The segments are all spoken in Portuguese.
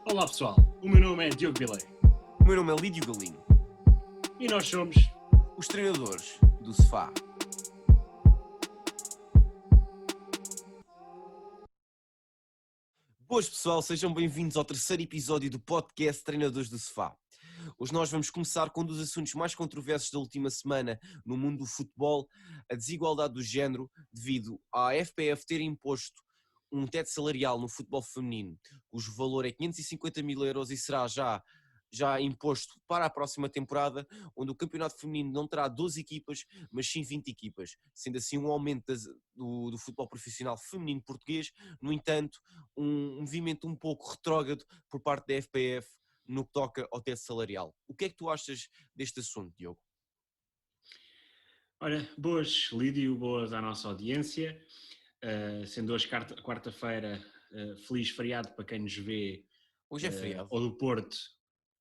Olá pessoal, o meu nome é Diogo Bilei O meu nome é Lídio Galinho, e nós somos... os treinadores do Sofá. Boas pessoal, sejam bem-vindos ao terceiro episódio do podcast Treinadores do Sofá. Hoje nós vamos começar com um dos assuntos mais controversos da última semana no mundo do futebol, a desigualdade do género, devido à FPF ter imposto um teto salarial no futebol feminino, cujo valor é 550 mil euros e será já imposto para a próxima temporada, onde o campeonato feminino não terá 12 equipas, mas sim 20 equipas, sendo assim um aumento do futebol profissional feminino português. No entanto, um movimento um pouco retrógrado por parte da FPF no que toca ao teto salarial. O que é que tu achas deste assunto, Diogo? Olha, boas Lídio, boas à nossa audiência. Sendo hoje quarta-feira, feliz feriado para quem nos vê Hoje é feriado. ou do Porto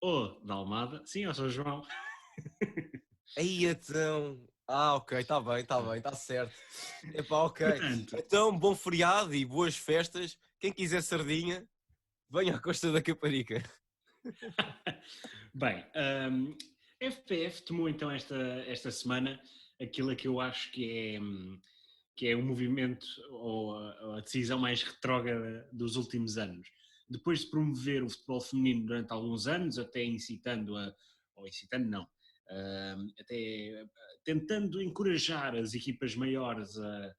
ou da Almada. Sim, eu sou o João. Aí então... ok, está bem, está certo. Epá, ok. Portanto, Então, bom feriado e boas festas. Quem quiser sardinha, venha à Costa da Caparica. bem, a FPF tomou então esta semana aquilo que eu acho que é o movimento ou a decisão mais retrógrada dos últimos anos. Depois de promover o futebol feminino durante alguns anos, até incitando não, até tentando encorajar as equipas maiores a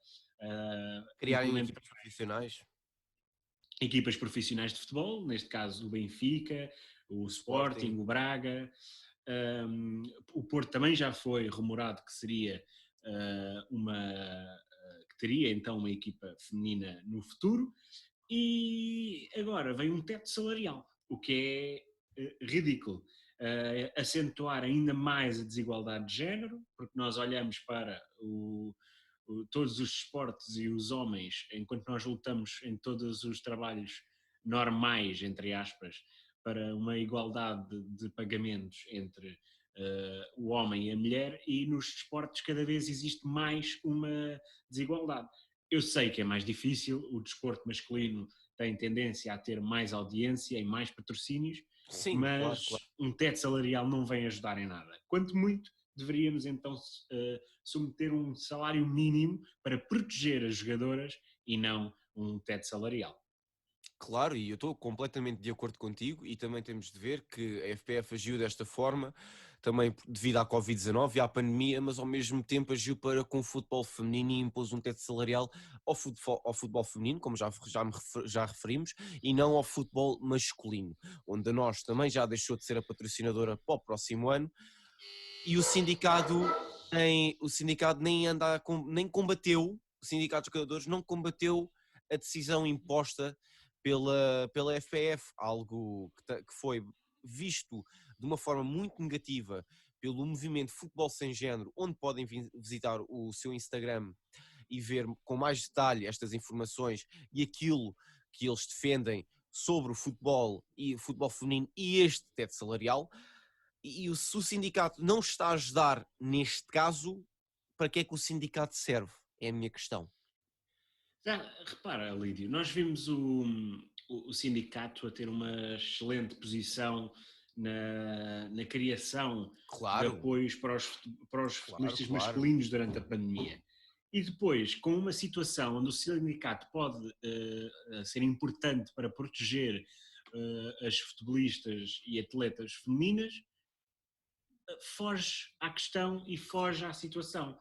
Criarem implementar equipas profissionais. equipas profissionais de futebol, neste caso o Benfica, o Sporting, Sporting. o Braga. O Porto também já foi rumorado que seria que teria então uma equipa feminina no futuro, e agora vem um teto salarial, o que é ridículo. Acentuar ainda mais a desigualdade de género, porque nós olhamos para todos os esportes e os homens, enquanto nós lutamos em todos os trabalhos normais, entre aspas, para uma igualdade de pagamentos entre o homem e a mulher, e nos desportos cada vez existe mais uma desigualdade. Eu sei que é mais difícil, o desporto masculino tem tendência a ter mais audiência e mais patrocínios, Sim, claro, mas claro. um teto salarial não vem ajudar em nada. Quanto muito, deveríamos então submeter um salário mínimo para proteger as jogadoras e não um teto salarial. Claro, e eu estou completamente de acordo contigo, e também temos de ver que a FPF agiu desta forma, também devido à Covid-19 e à pandemia, mas ao mesmo tempo agiu para com o futebol feminino e impôs um teto salarial ao futebol feminino, como já referimos, e não ao futebol masculino, onde a nós também já deixou de ser a patrocinadora para o próximo ano, e o sindicato nem combateu, o sindicato dos jogadores não combateu a decisão imposta pela FPF, algo que foi visto de uma forma muito negativa pelo movimento Futebol Sem Género, onde podem visitar o seu Instagram e ver com mais detalhe estas informações e aquilo que eles defendem sobre o futebol e o futebol feminino e este teto salarial. E se o sindicato não está a ajudar neste caso, para que é que o sindicato serve? É a minha questão. Já, repara, Lídio, nós vimos o sindicato a ter uma excelente posição na criação de Claro, apoios para os claro, futebolistas claro. masculinos durante a pandemia. E depois, com uma situação onde o sindicato pode ser importante para proteger as futebolistas e atletas femininas, foge à questão e foge à situação.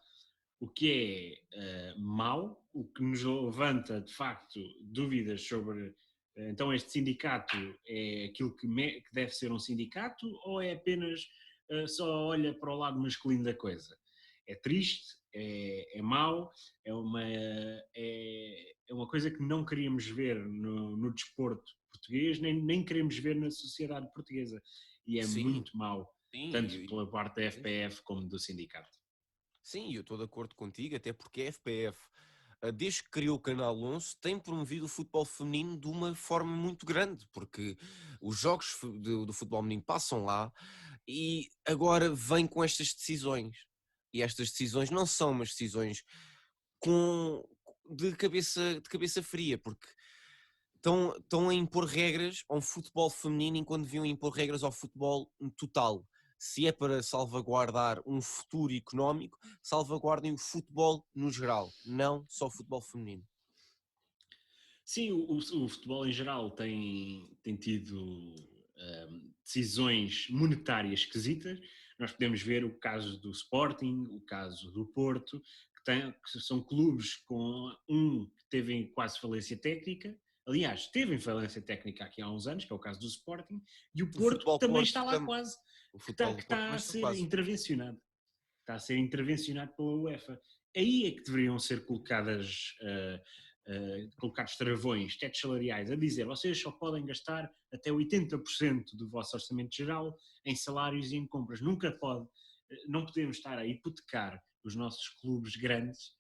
O que é mau, o que nos levanta de facto dúvidas sobre então este sindicato é aquilo que deve ser um sindicato, ou é apenas só olha para o lado masculino da coisa. É triste, é mau, é uma coisa que não queríamos ver no desporto português, nem queremos ver na sociedade portuguesa, e é Sim, muito mau, sim, tanto pela parte da sim. FPF como do sindicato. Sim, eu estou de acordo contigo, até porque a FPF, desde que criou o Canal 11, tem promovido o futebol feminino de uma forma muito grande, porque os jogos do futebol feminino passam lá e agora vem com estas decisões. E estas decisões não são umas decisões com, de cabeça fria, porque estão a impor regras ao futebol feminino enquanto deviam impor regras ao futebol total. Se é para salvaguardar um futuro económico, salvaguardem o futebol no geral, não só o futebol feminino. Sim, o futebol em geral tem tido decisões monetárias esquisitas. Nós podemos ver o caso do Sporting, o caso do Porto, que são clubes com que teve quase falência técnica. Aliás, teve em falência técnica aqui há uns anos, que é o caso do Sporting, e o O Porto que futebol também Porto, está lá quase, o que futebol do Porto está também a está ser quase. intervencionado. Está a ser intervencionado pela UEFA. Aí é que deveriam ser colocados travões, tetos salariais, a dizer vocês só podem gastar até 80% do vosso orçamento geral em salários e em compras. Não podemos estar a hipotecar os nossos clubes grandes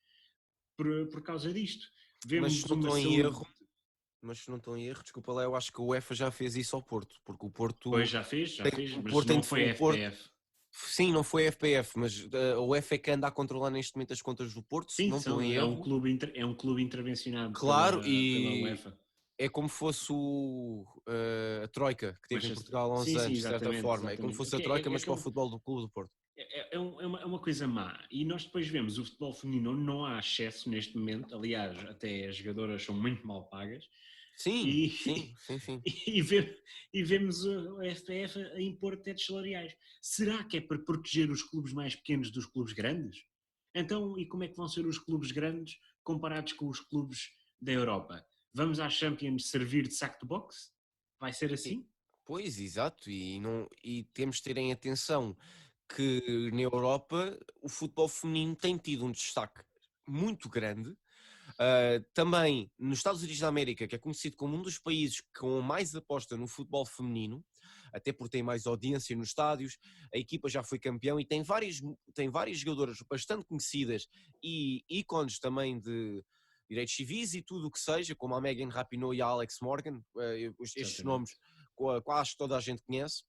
por causa disto. Mas se Vemos não uma estou em saúde. erro, desculpa lá, eu acho que o UEFA já fez isso ao Porto, porque o Pois Porto já fez, o mas Porto tem não foi a o Porto, FPF. sim, não foi a FPF, mas a UEFA é que anda a controlar neste momento as contas do Porto, se Sim, não estou em erro. é um clube intervencionado Claro, pela e UEFA. é como fosse a Troika que teve em Portugal há uns Sim, sim, anos, de certa exatamente, forma. É como exatamente. fosse a Troika, mas para o Aquele, futebol do Clube do Porto. é uma coisa má. E nós depois vemos o futebol feminino onde não há excesso neste momento. Aliás, até as jogadoras são muito mal pagas. Sim, E, sim, sim, sim. e vemos o FPF a impor tetos salariais. Será que é para proteger os clubes mais pequenos dos clubes grandes? Então, e como é que vão ser os clubes grandes comparados com os clubes da Europa? Vamos à Champions servir de saco de boxe? Vai ser E- assim? Pois, exato, e temos de ter em atenção que na Europa o futebol feminino tem tido um destaque muito grande. Também nos Estados Unidos da América, que é conhecido como um dos países com mais aposta no futebol feminino, até porque tem mais audiência nos estádios, a equipa já foi campeão e tem várias jogadoras bastante conhecidas e ícones também de direitos civis e tudo o que seja, como a Megan Rapinoe e a Alex Morgan, estes nomes Exatamente. quase toda a gente conhece.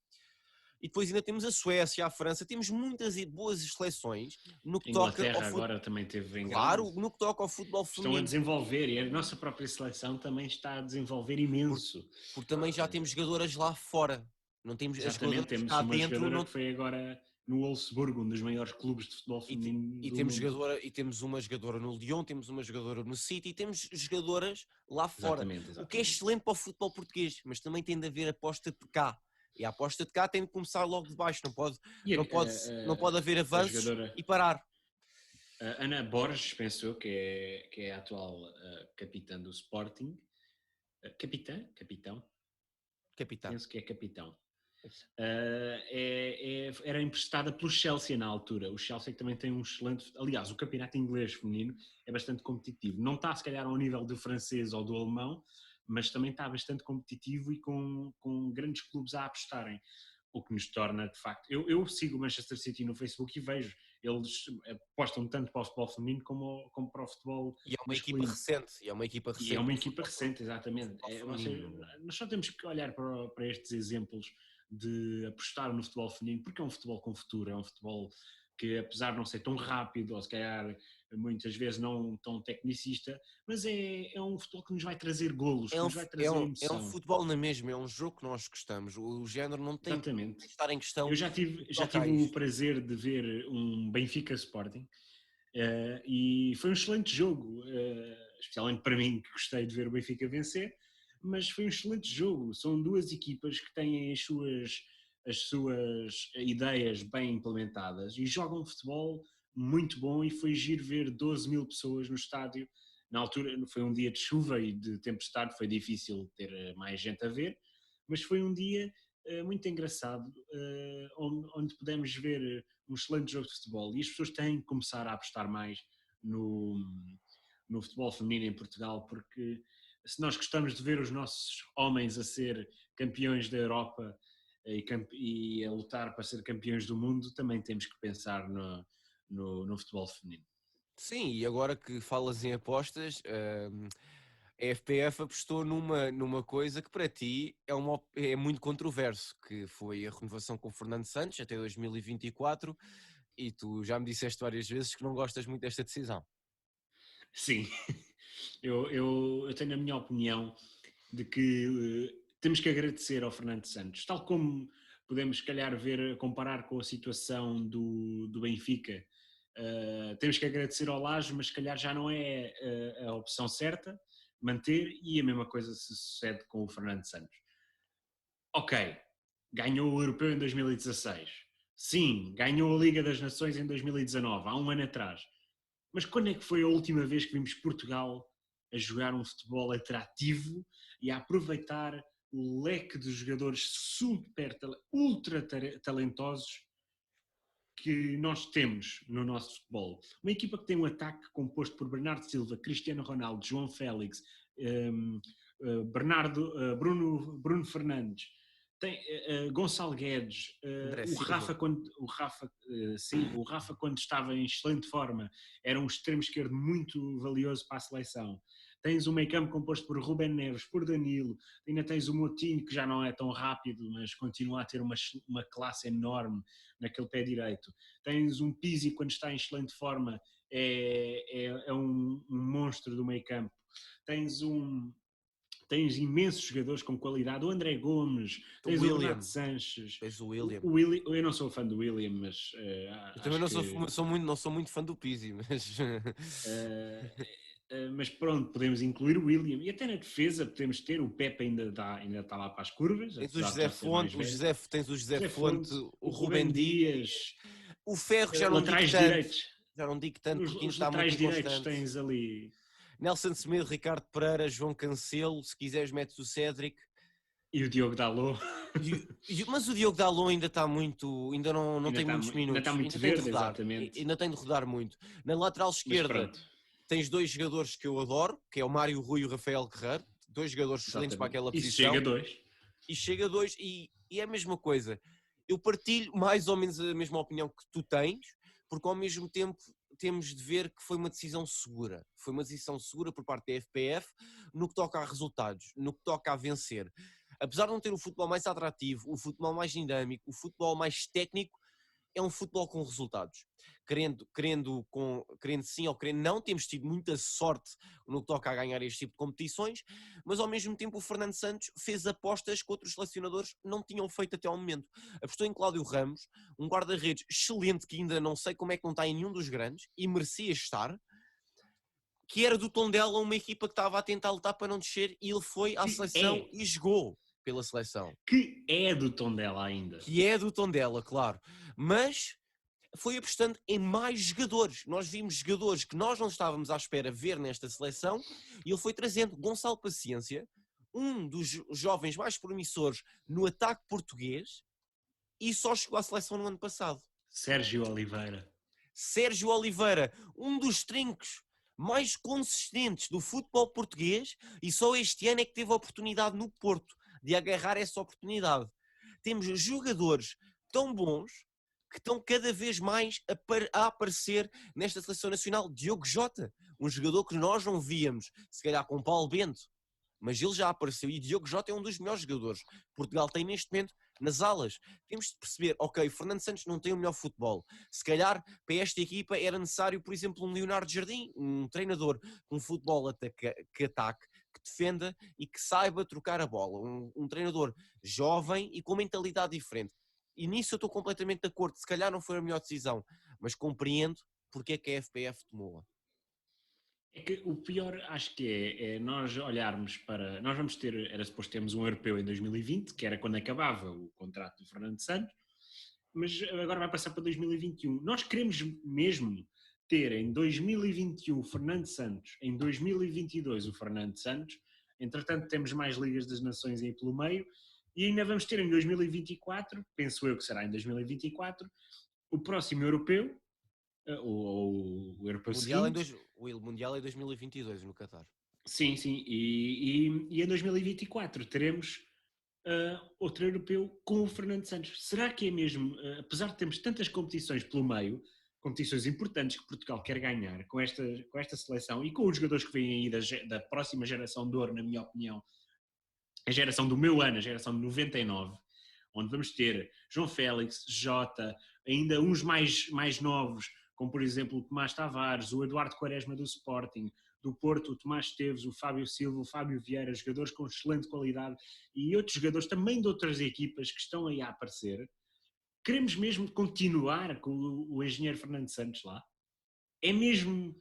E depois ainda temos a Suécia, a França, temos muitas e boas seleções no que A toca ao Inglaterra futebol. agora também teve em grande. Claro, no que toca ao futebol Estão a feminino, desenvolver e a nossa própria seleção também está a desenvolver porque, imenso. porque também já temos jogadoras lá fora. Não temos as Exatamente, jogadoras temos cá uma dentro, jogadora não, que foi agora no Wolfsburgo, um dos maiores clubes de futebol feminino do mundo. e temos uma jogadora no Lyon, temos uma jogadora no City e temos jogadoras lá fora. Exatamente, O que é exatamente. excelente para o futebol português, mas também tem de haver aposta de cá. E a aposta de cá tem de começar logo de baixo, E não pode haver a avanços jogadora e parar. Ana Borges, penso eu, que é a atual capitã do Sporting. Capitão? Capitão. Penso que é capitão. Era emprestada pelo Chelsea na altura. O Chelsea também tem um excelente. Aliás, o campeonato inglês feminino é bastante competitivo. Não está, se calhar, ao nível do francês ou do alemão, mas também está bastante competitivo e com grandes clubes a apostarem. O que nos torna, de facto. Eu sigo o Manchester City no Facebook e vejo. Eles apostam tanto para o futebol feminino como para o futebol E é uma equipa masculino. recente, E é no uma equipa futebol, recente, no exatamente. futebol feminino. Nós só temos que olhar para estes exemplos de apostar no futebol feminino, porque é um futebol com futuro, é um futebol que, apesar de não ser tão rápido, ou se calhar muitas vezes não tão tecnicista, mas é um futebol que nos vai trazer golos, que nos vai trazer É um emoção. futebol na mesma, é um jogo que nós gostamos. O género não tem de Exatamente. estar em questão Eu no que já toca a tive o isto. prazer de ver um Benfica Sporting e foi um excelente jogo, especialmente para mim que gostei de ver o Benfica vencer, mas foi um excelente jogo. São duas equipas que têm as suas ideias bem implementadas e jogam futebol muito bom e foi giro ver 12 mil pessoas no estádio. Na altura foi um dia de chuva e de tempestade, foi difícil ter mais gente a ver, mas foi um dia muito engraçado, onde pudemos ver um excelente jogo de futebol e as pessoas têm que começar a apostar mais no, no futebol feminino em Portugal, porque se nós gostamos de ver os nossos homens a ser campeões da Europa e a lutar para ser campeões do mundo, também temos que pensar no futebol feminino. Sim, e agora que falas em apostas, a FPF apostou numa coisa que para ti é muito controverso, que foi a renovação com o Fernando Santos até 2024, e tu já me disseste várias vezes que não gostas muito desta decisão. Sim, eu tenho a minha opinião. de que temos que agradecer ao Fernando Santos, tal como podemos, se calhar, comparar com a situação do Benfica. Temos que agradecer ao Lage, mas se calhar já não é a opção certa manter, e a mesma coisa se sucede com o Fernando Santos. Ok, ganhou o Europeu em 2016. Sim, ganhou a Liga das Nações em 2019, há um ano atrás. Mas quando é que foi a última vez que vimos Portugal a jogar um futebol atrativo e a aproveitar o leque de jogadores ultra talentosos que nós temos no nosso futebol? Uma equipa que tem um ataque composto por Bernardo Silva, Cristiano Ronaldo, João Félix, Bruno Fernandes, tem Gonçalo Guedes, o Rafa quando estava em excelente forma era um extremo esquerdo muito valioso para a seleção. Tens um meio campo composto por Rubén Neves, por Danilo, ainda tens o Moutinho, que já não é tão rápido, mas continua a ter uma classe enorme naquele pé direito. Tens um Pizzi, quando está em excelente forma, é um monstro do meio campo. Tens imensos jogadores com qualidade, o André Gomes, tens o Renato Sanches, tens o William. Eu não sou fã do William, mas eu também não sou muito fã do Pizzi, mas mas pronto, podemos incluir o William, e até na defesa podemos ter o Pepe, ainda está lá para as curvas. Tens o José Fonte, tens o José Fonte, o Rubem Dias, o Ferro, já não digo tanto, já não digo tanto porque ainda está muito inconstante. Tens ali Nelson Semedo, Ricardo Pereira, João Cancelo, se quiseres metes o Cédric e o Diogo Dalot. Mas o Diogo Dalot ainda está muito, ainda não tem muitos minutos, ainda está muito verde, exatamente. Ainda tem de rodar muito. Na lateral esquerda tens dois jogadores que eu adoro, que é o Mário Rui e o Rafael Guerreiro, dois jogadores excelentes para aquela posição. E chega a dois, e é a mesma coisa. Eu partilho mais ou menos a mesma opinião que tu tens, porque ao mesmo tempo temos de ver que foi uma decisão segura. Foi uma decisão segura por parte da FPF no que toca a resultados, no que toca a vencer. Apesar de não ter o futebol mais atrativo, o futebol mais dinâmico, o futebol mais técnico, é um futebol com resultados. Querendo sim ou querendo não, temos tido muita sorte no que toca a ganhar este tipo de competições, mas ao mesmo tempo o Fernando Santos fez apostas que outros selecionadores não tinham feito até ao momento. Apostou em Cláudio Ramos, um guarda-redes excelente que ainda não sei como é que não está em nenhum dos grandes e merecia estar, que era do Tondela, uma equipa que estava a tentar lutar para não descer, e ele foi à seleção e jogou pela seleção. Que é do Tondela ainda. Que é do Tondela, claro. Mas foi apostando em mais jogadores. Nós vimos jogadores que nós não estávamos à espera ver nesta seleção, e ele foi trazendo Gonçalo Paciência, um dos jovens mais promissores no ataque português, e só chegou à seleção no ano passado. Sérgio Oliveira, um dos trincos mais consistentes do futebol português, e só este ano é que teve a oportunidade no Porto de agarrar essa oportunidade. Temos jogadores tão bons que estão cada vez mais a aparecer nesta seleção nacional. Diogo Jota, um jogador que nós não víamos, se calhar com Paulo Bento, mas ele já apareceu, e Diogo Jota é um dos melhores jogadores que Portugal tem neste momento nas alas. Temos de perceber, ok, Fernando Santos não tem o melhor futebol, se calhar para esta equipa era necessário, por exemplo, um Leonardo Jardim, um treinador com futebol que ataque, que defenda e que saiba trocar a bola, um treinador jovem e com mentalidade diferente. E nisso eu estou completamente de acordo. Se calhar não foi a melhor decisão, mas compreendo porque é que a FPF tomou-a. É que o pior, acho que é nós olharmos para... Nós vamos ter, era suposto termos um europeu em 2020, que era quando acabava o contrato do Fernando Santos, mas agora vai passar para 2021. Nós queremos mesmo ter em 2021 o Fernando Santos, em 2022 o Fernando Santos, entretanto temos mais Ligas das Nações aí pelo meio, e ainda vamos ter em 2024, penso eu que será em 2024, o próximo europeu, o europeu seguinte. O Mundial é 2022 no Qatar. Sim, e em 2024 teremos outro europeu com o Fernando Santos. Será que é mesmo, apesar de termos tantas competições pelo meio, competições importantes que Portugal quer ganhar com esta seleção e com os jogadores que vêm aí da próxima geração de ouro, na minha opinião, a geração do meu ano, a geração de 99, onde vamos ter João Félix, Jota, ainda uns mais novos, como por exemplo o Tomás Tavares, o Eduardo Quaresma do Sporting, do Porto, o Tomás Esteves, o Fábio Silva, o Fábio Vieira, jogadores com excelente qualidade e outros jogadores também de outras equipas que estão aí a aparecer. Queremos mesmo continuar com o engenheiro Fernando Santos lá? É mesmo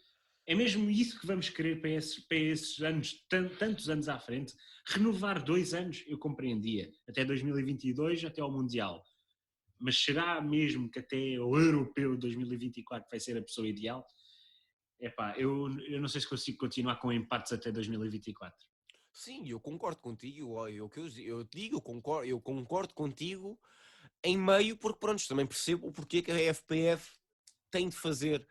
isso que vamos querer para esses anos, tantos anos à frente? Renovar 2 anos, eu compreendia, até 2022, até ao Mundial. Mas será mesmo que até o Europeu de 2024 vai ser a pessoa ideal? Epá, eu não sei se consigo continuar com empates até 2024. Sim, eu concordo contigo. Eu concordo contigo em meio, porque pronto, também percebo o porquê que a FPF tem de fazer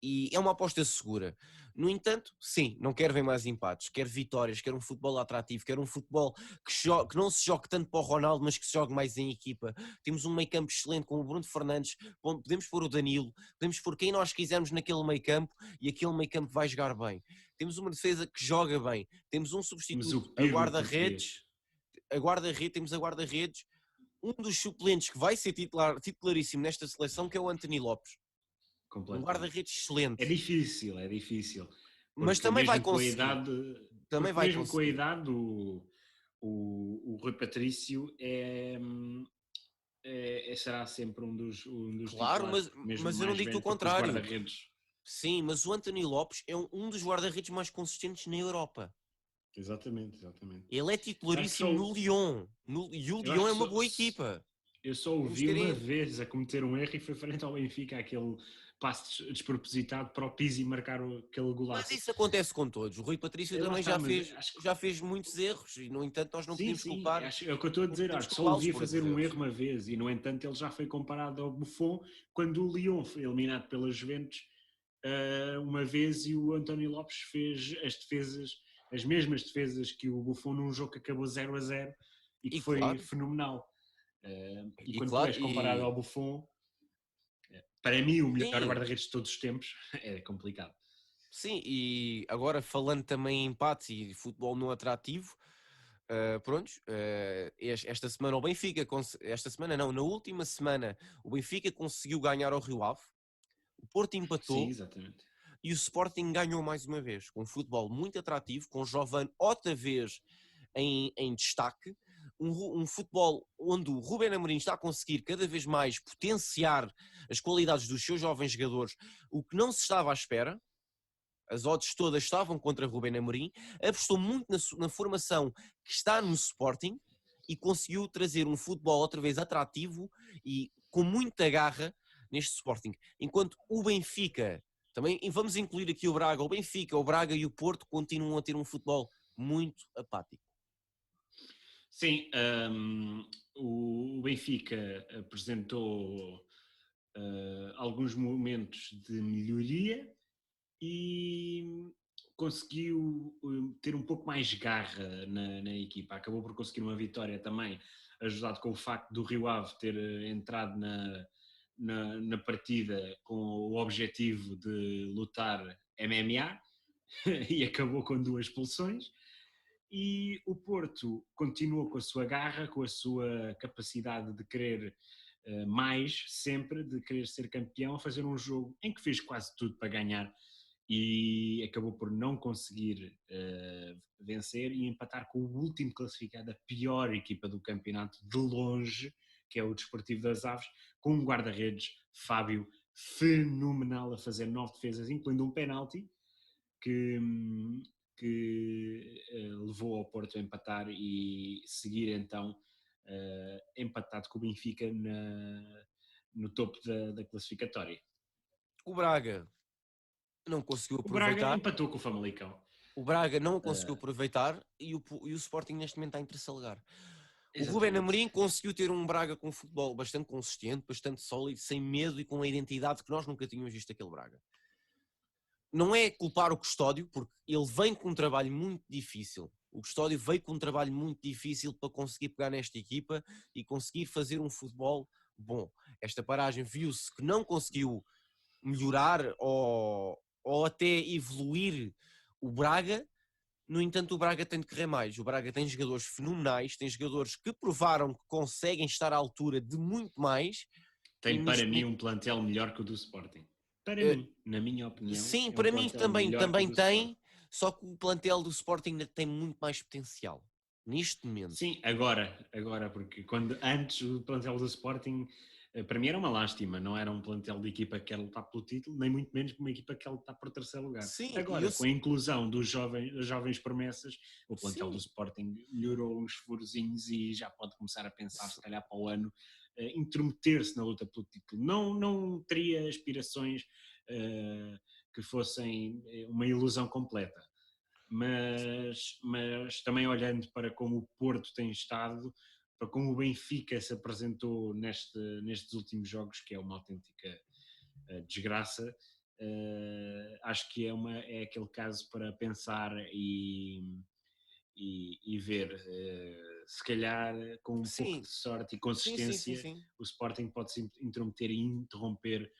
e é uma aposta segura. No entanto, sim, não quero ver mais empates, quero vitórias, quero um futebol atrativo, quero um futebol que não se jogue tanto para o Ronaldo, mas que se jogue mais em equipa. Temos um meio campo excelente com o Bruno Fernandes, podemos pôr o Danilo, podemos pôr quem nós quisermos naquele meio campo e aquele meio campo vai jogar bem. Temos uma defesa que joga bem, temos um Mas substituto, o Pirlo português. temos a guarda-redes, um dos suplentes que vai ser titularíssimo nesta seleção, que é o Anthony Lopes. Um guarda-redes excelente. É difícil. Mas também vai mesmo com a conseguir. idade, Também vai mesmo com a conseguir. idade, o Rui Patrício será sempre um dos Claro, titulares, mesmo mas eu não mais digo velho, o porque os contrário. guarda-redes. Sim, mas o Anthony Lopes é um dos guarda-redes mais consistentes na Europa. Exatamente. Ele é titularíssimo no Lyon. E o eu Lyon acho é que uma boa equipa. Eu só o Vamos vi ter uma vez a cometer um erro e foi frente ao Benfica, aquele passe despropositado para o Pizzi marcar aquele Mas golaço. isso acontece com todos. O Rui Patrício também já fez muitos erros e, no entanto, nós não podemos culpar. É o que eu estou a dizer. Acho que só o vi fazer um erro uma vez e, no entanto, ele já foi comparado ao Buffon quando o Lyon foi eliminado pela Juventus uma vez e o António Lopes fez as mesmas defesas que o Buffon num jogo que acabou 0-0 e que foi fenomenal. E quando tu és comparado ao Buffon, para mim o melhor guarda-redes de todos os tempos, é complicado. Sim, e agora falando também em empates e futebol não atrativo, esta semana o Benfica, na última semana o Benfica conseguiu ganhar ao Rio Ave, o Porto empatou. Sim, exatamente. E o Sporting ganhou mais uma vez, com um futebol muito atrativo, com o Jovane outra vez em destaque, um futebol onde o Ruben Amorim está a conseguir cada vez mais potenciar as qualidades dos seus jovens jogadores, o que não se estava à espera. As odds todas estavam contra Ruben Amorim, apostou muito na formação que está no Sporting e conseguiu trazer um futebol outra vez atrativo e com muita garra neste Sporting. Enquanto o Benfica, também vamos incluir aqui o Braga, o Benfica, o Braga e o Porto continuam a ter um futebol muito apático. Sim, o Benfica apresentou alguns momentos de melhoria e conseguiu ter um pouco mais garra na equipa. Acabou por conseguir uma vitória também, ajudado com o facto do Rio Ave ter entrado na partida com o objetivo de lutar MMA e acabou com 2 expulsões. E o Porto continuou com a sua garra, com a sua capacidade de querer mais, sempre, de querer ser campeão, a fazer um jogo em que fez quase tudo para ganhar e acabou por não conseguir vencer e empatar com o último classificado, a pior equipa do campeonato, de longe, que é o Desportivo das Aves, com um guarda-redes, Fábio, fenomenal, a fazer 9 defesas, incluindo um penalti, que levou ao Porto a empatar e seguir então empatado com o Benfica no topo da classificatória. O Braga não conseguiu aproveitar. O Braga empatou com o Famalicão. O Braga não conseguiu aproveitar e o Sporting neste momento está em terceiro lugar. Exatamente. O Ruben Amorim conseguiu ter um Braga com futebol bastante consistente, bastante sólido, sem medo e com a identidade que nós nunca tínhamos visto aquele Braga. Não é culpar o Custódio, porque ele vem com um trabalho muito difícil. O Custódio veio com um trabalho muito difícil para conseguir pegar nesta equipa e conseguir fazer um futebol bom. Esta paragem viu-se que não conseguiu melhorar ou até evoluir o Braga. No entanto, o Braga tem de querer mais. O Braga tem jogadores fenomenais, tem jogadores que provaram que conseguem estar à altura de muito mais. Tem para mim um plantel melhor que o do Sporting. Para mim, na minha opinião. Sim, para mim também tem. Só que o plantel do Sporting ainda tem muito mais potencial, neste momento. Sim, agora, porque antes o plantel do Sporting, para mim era uma lástima, não era um plantel de equipa que quer lutar pelo título, nem muito menos uma equipa que quer lutar por terceiro lugar. Sim, Agora, com a inclusão das jovens promessas, o plantel do Sporting melhorou uns furozinhos e já pode começar a pensar, se calhar para o ano, intrometer-se na luta pelo título. Não teria aspirações que fossem uma ilusão completa. Mas também olhando para como o Porto tem estado, para como o Benfica se apresentou nestes últimos jogos, que é uma autêntica desgraça, acho que é aquele caso para pensar e ver, se calhar com um pouco de sorte e consistência, o Sporting pode se intrometer e interromper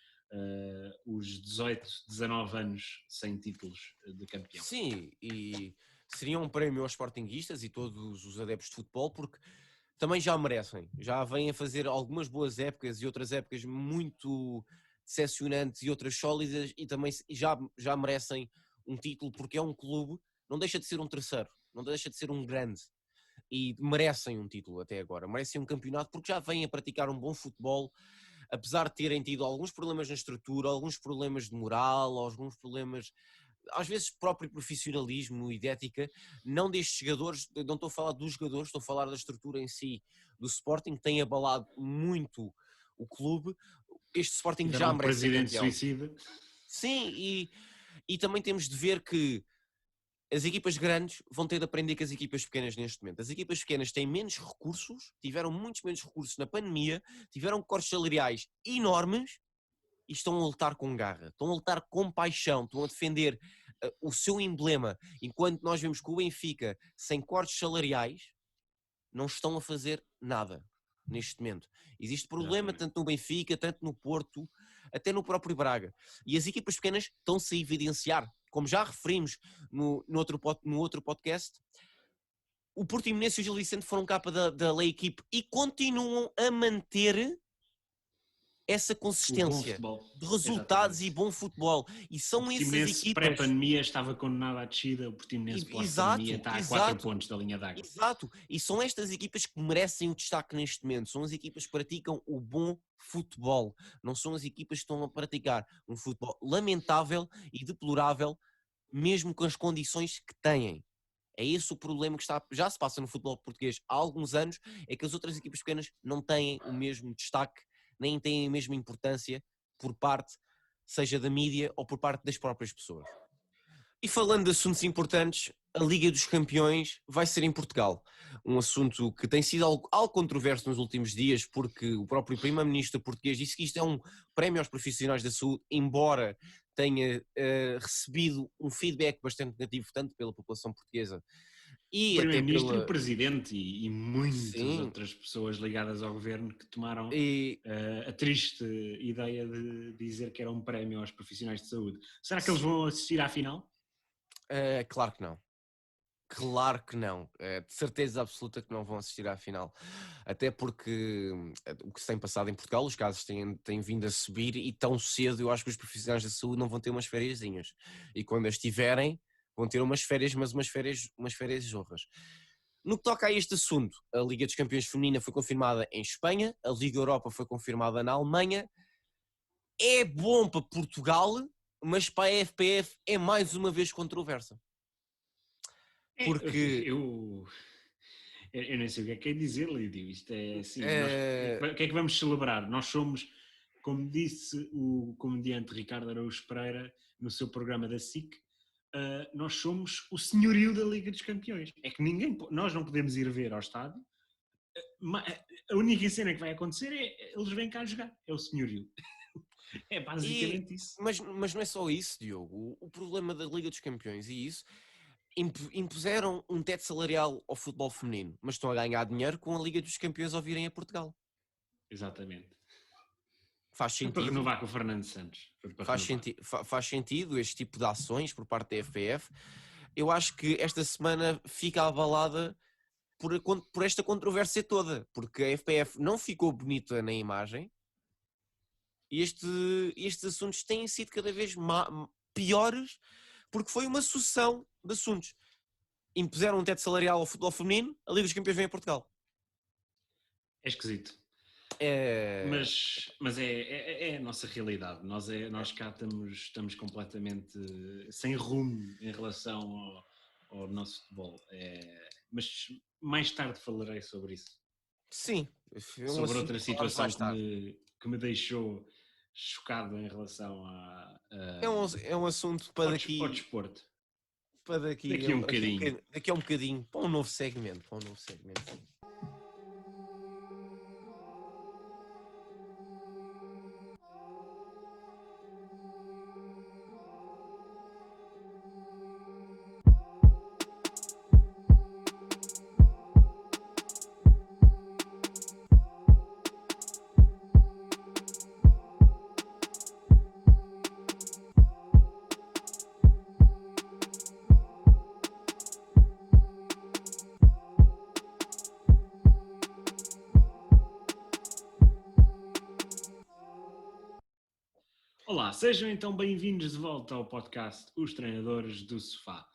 os 18, 19 anos sem títulos de campeão. Sim, e seria um prémio aos sportinguistas e todos os adeptos de futebol, porque também já merecem. Já vêm a fazer algumas boas épocas e outras épocas muito decepcionantes e outras sólidas, e também já merecem um título, porque é um clube, não deixa de ser um terceiro, não deixa de ser um grande. E merecem um título até agora, merecem um campeonato, porque já vêm a praticar um bom futebol, apesar de terem tido alguns problemas na estrutura, alguns problemas de moral, alguns problemas, às vezes, próprio profissionalismo e de ética, não destes jogadores, não estou a falar dos jogadores, estou a falar da estrutura em si do Sporting, que tem abalado muito o clube. Este Sporting já merece ser presidente campeão. suicida. Sim, e também temos de ver que as equipas grandes vão ter de aprender com as equipas pequenas neste momento. As equipas pequenas têm menos recursos, tiveram muitos menos recursos na pandemia, tiveram cortes salariais enormes e estão a lutar com garra, estão a lutar com paixão, estão a defender o seu emblema. Enquanto nós vemos que o Benfica, sem cortes salariais, não estão a fazer nada neste momento. Existe problema tanto no Benfica, tanto no Porto, até no próprio Braga. E as equipas pequenas estão-se a evidenciar. Como já referimos no outro podcast, o Portimonense e o Gil Vicente foram capa da Lei Equipe e continuam a manter essa consistência de resultados e bom futebol. E são essas equipas... pré-pandemia estava condenado à descida, o Portimonense pós-pandemia está a 4 pontos da linha d'água. Exato, e são estas equipas que merecem o destaque neste momento, são as equipas que praticam o bom futebol, não são as equipas que estão a praticar um futebol lamentável e deplorável, mesmo com as condições que têm. É esse o problema que já se passa no futebol português há alguns anos, é que as outras equipas pequenas não têm o mesmo destaque, nem têm a mesma importância por parte, seja da mídia ou por parte das próprias pessoas. E falando de assuntos importantes, a Liga dos Campeões vai ser em Portugal. Um assunto que tem sido algo controverso nos últimos dias, porque o próprio primeiro-ministro português disse que isto é um prémio aos profissionais da saúde, embora tenha recebido um feedback bastante negativo, tanto pela população portuguesa e o até primeiro-ministro, o presidente e muitas Sim. outras pessoas ligadas ao governo que tomaram a triste ideia de dizer que era um prémio aos profissionais de saúde. Será que eles vão assistir à final? Claro que não. Claro que não. De certeza absoluta que não vão assistir à final. Até porque o que se tem passado em Portugal, os casos têm vindo a subir e tão cedo eu acho que os profissionais da saúde não vão ter umas fériasinhas. E quando as tiverem, vão ter umas férias, mas umas férias zorras. No que toca a este assunto, a Liga dos Campeões Feminina foi confirmada em Espanha, a Liga Europa foi confirmada na Alemanha. É bom para Portugal, mas para a FPF é mais uma vez controversa. Porque... Eu nem sei o que é dizer, Lídio. Isto é assim. O que é que vamos celebrar? Nós somos, como disse o comediante Ricardo Araújo Pereira no seu programa da SIC, nós somos o senhorio da Liga dos Campeões. É que nós não podemos ir ver ao estádio. A única cena que vai acontecer é eles vêm cá jogar. É o senhorio. É basicamente isso. Mas não é só isso, Diogo. O problema da Liga dos Campeões e isso... impuseram um teto salarial ao futebol feminino, mas estão a ganhar dinheiro com a Liga dos Campeões ao virem a Portugal. Exatamente. Faz sentido. Para renovar com o Fernando Santos. Faz sentido este tipo de ações por parte da FPF. Eu acho que esta semana fica abalada por esta controvérsia toda, porque a FPF não ficou bonita na imagem e estes assuntos têm sido cada vez piores, porque foi uma sucessão de assuntos. Impuseram um teto salarial ao futebol feminino, a Liga dos Campeões vem a Portugal. É esquisito. É... Mas é a nossa realidade. Nós cá estamos completamente sem rumo em relação ao nosso futebol. Mas mais tarde falarei sobre isso. Sim. Sobre outra situação mais tarde. que me deixou chocado em relação É um assunto para daqui... ao desporto. Para daqui a um bocadinho. Daqui a um bocadinho. Para um novo segmento. Olá, sejam então bem-vindos de volta ao podcast Os Treinadores do Sofá.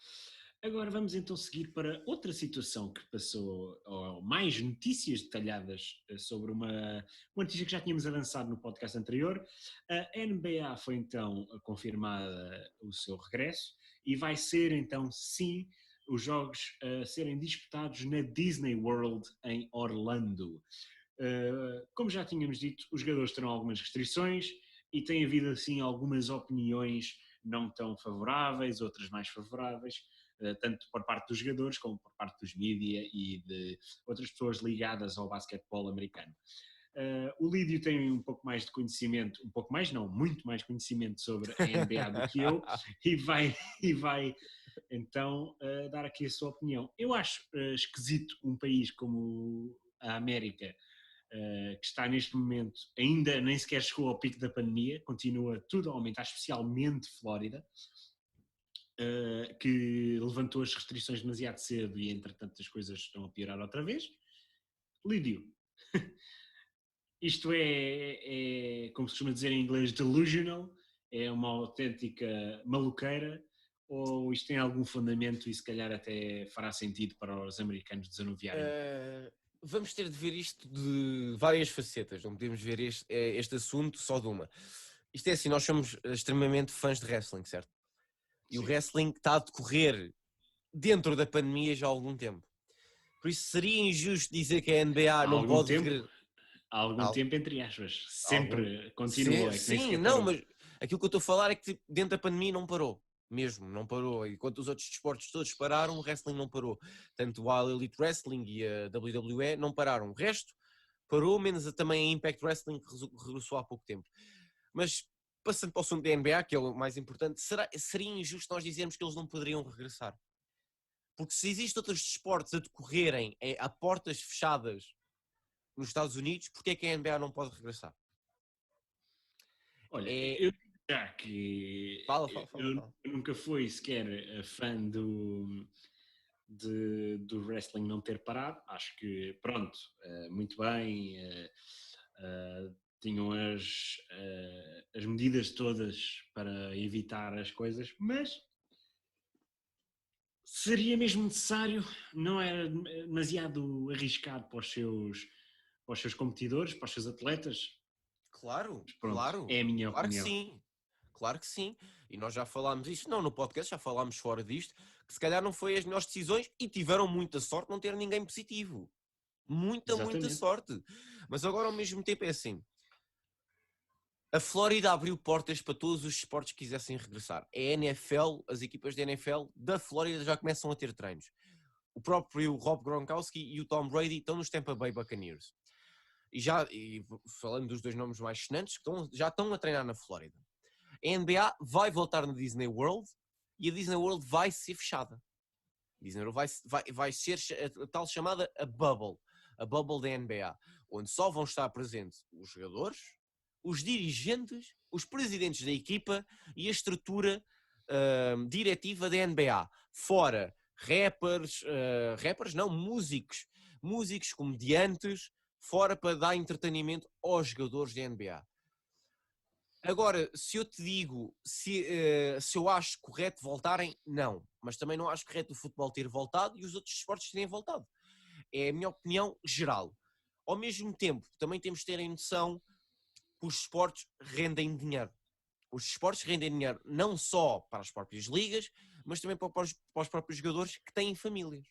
Agora vamos então seguir para outra situação que passou, ou mais notícias detalhadas sobre uma notícia que já tínhamos avançado no podcast anterior. A NBA foi então confirmada o seu regresso e vai ser então sim os jogos a serem disputados na Disney World em Orlando. Como já tínhamos dito, os jogadores terão algumas restrições e tem havido assim algumas opiniões não tão favoráveis, outras mais favoráveis, tanto por parte dos jogadores como por parte dos mídia e de outras pessoas ligadas ao basquetebol americano. O Lídio tem um pouco mais de conhecimento, um pouco mais não, muito mais conhecimento sobre a NBA do que eu e vai então dar aqui a sua opinião. Eu acho esquisito um país como a América, que está neste momento, ainda nem sequer chegou ao pico da pandemia, continua tudo a aumentar, especialmente Flórida, que levantou as restrições demasiado cedo e entretanto as coisas estão a piorar outra vez. Lídio, isto como se costuma dizer em inglês, delusional, é uma autêntica maluqueira, ou isto tem algum fundamento e se calhar até fará sentido para os americanos desanuviarem? Vamos ter de ver isto de várias facetas, não podemos ver este assunto só de uma. Isto é assim, nós somos extremamente fãs de wrestling, certo? E sim, o wrestling está a decorrer dentro da pandemia já há algum tempo. Por isso seria injusto dizer que a NBA não pode... Há algum tempo, entre aspas. Sempre continuou. Sim, não, mas aquilo que eu estou a falar é que dentro da pandemia não parou. Mesmo, não parou. Enquanto os outros desportos todos pararam, o wrestling não parou. Tanto a Elite Wrestling e a WWE não pararam. O resto parou, menos também a Impact Wrestling, que regressou há pouco tempo. Mas, passando para o assunto da NBA, que é o mais importante, seria injusto nós dizermos que eles não poderiam regressar. Porque se existem outros desportos a decorrerem a portas fechadas nos Estados Unidos, porque é que a NBA não pode regressar? Olha, eu já que fala. Eu nunca fui sequer fã do wrestling não ter parado. Acho que, pronto, muito bem, tinham as medidas todas para evitar as coisas, mas seria mesmo necessário, não era demasiado arriscado para os seus competidores, para os seus atletas? Claro, Pronto, claro. é a minha opinião. Claro que sim. E nós já falámos isto, não no podcast, já falámos fora disto, que se calhar não foi as melhores decisões e tiveram muita sorte de não ter ninguém positivo. Muita sorte. Mas agora ao mesmo tempo é assim. A Flórida abriu portas para todos os esportes que quisessem regressar. A NFL, as equipas da NFL da Flórida já começam a ter treinos. O próprio Rob Gronkowski e o Tom Brady estão nos Tampa Bay Buccaneers. E falando dos dois nomes mais sonantes, já estão a treinar na Flórida. A NBA vai voltar na Disney World e a Disney World vai ser fechada. A Disney World vai ser a tal chamada a bubble da NBA, onde só vão estar presentes os jogadores, os dirigentes, os presidentes da equipa e a estrutura diretiva da NBA. Fora músicos, comediantes, fora para dar entretenimento aos jogadores da NBA. Agora, se eu te digo se eu acho correto voltarem, não. Mas também não acho correto o futebol ter voltado e os outros esportes terem voltado. É a minha opinião geral. Ao mesmo tempo, também temos de ter a noção que os esportes rendem dinheiro. Os esportes rendem dinheiro não só para as próprias ligas, mas também para os próprios jogadores que têm famílias.